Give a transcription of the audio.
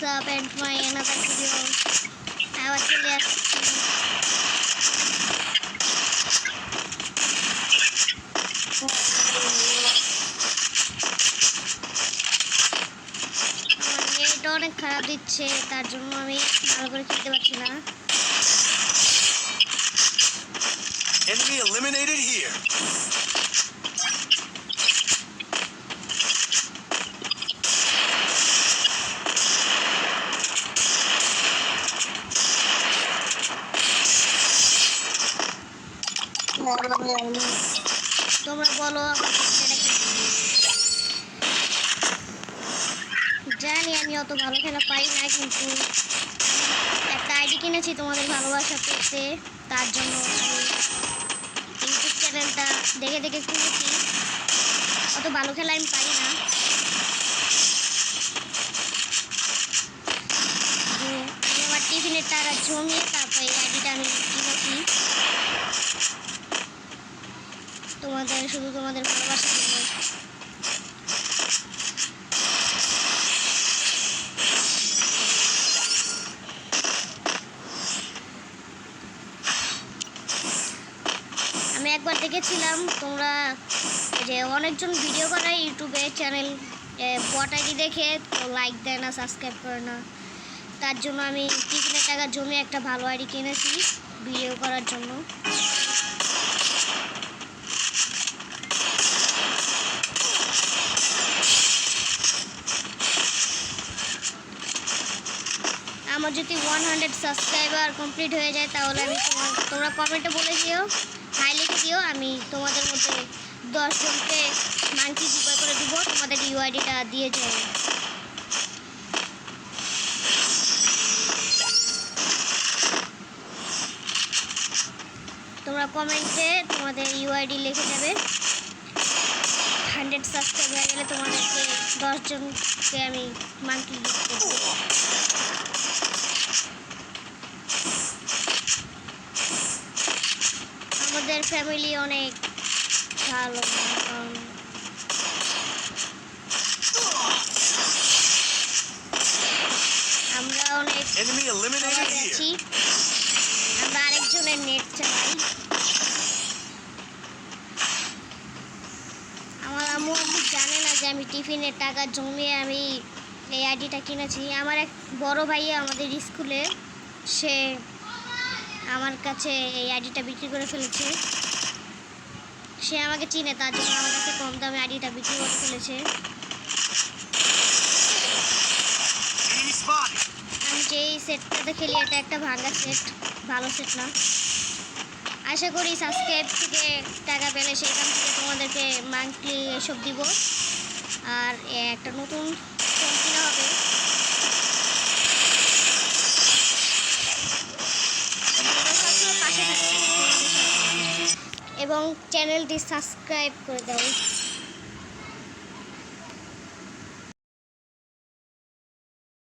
up and my another video. আবার চলে আসছি। আমার নেট অনেক খারাপ দিচ্ছে, তার জন্য আমি ভালো করে খেলতে পারছি না। Enemy eliminated here. তোমরা বলো জানি আমি অত ভালো খেলা পারি না, কিন্তু একটা আইডি কিনেছি তোমাদের ভালোবাসা পেতে, তার জন্য আমি ইউটিউব চ্যানেলটা দেখে দেখে কিনেছি। অত ভালো খেলা আমি পারি না, আমি আমার টিফিনের টাকা জমিয়ে তারপর এই আইডিটা আমি কিনেছি শুধু তোমাদের ভালোবাসা জন্য। আমি একবার দেখেছিলাম তোমরা যে অনেকজন ভিডিও বানায় ইউটিউবে চ্যানেল বট আইডি দেখে, তো লাইক দেয় না, সাবস্ক্রাইব করে না, তার জন্য আমি টিফিনের টাকা জমিয়ে একটা ভালো আইডি কিনেছি ভিডিও করার জন্য। আমার যদি 100 সাবস্ক্রাইবার কমপ্লিট হয়ে যায় তাহলে আমি তোমরা কমেন্টে বলে দিও, হাই লিখে দিও, আমি তোমাদের মধ্যে 10 জনকে মাংকি জিজ্ঞাসা করে দিব, তোমাদের ইউআইডিটা দিয়ে যাবে। তোমরা কমেন্টে তোমাদের ইউআইডি লিখে যাবে। 100 সাবস্ক্রাইব হয়ে গেলে তোমাদেরকে 10 জনকে আমি মাংকি গিফট করব। আমাদের ফ্যামিলি অনেক ভালো, আমরা অনেক আছি, আমরা আরেকজনের নেট চালাই। আমার আম্মু জানে না যে আমি টিফিনের টাকা জমিয়ে আমি এই আইডিটা কিনেছি। আমার এক বড় ভাইয়া আমাদের স্কুলে, সে আমার কাছে এই আইডিটা বিক্রি করে ফেলেছে। সে আমাকে চিনে, তার জন্য আমার কাছে কম দামে আইডিটা বিক্রি করে ফেলেছে। আমি যেই সেটটাতে খেলি এটা একটা ভাঙা সেট, ভালো সেট না। আশা করি সাবস্ক্রাইব থেকে টাকা পেলে সেখান থেকে তোমাদেরকে মান্থলি এসব দিব, আর একটা নতুন ফোন কেনা হবে। এবং চ্যানেলটি সাবস্ক্রাইব করে দাও।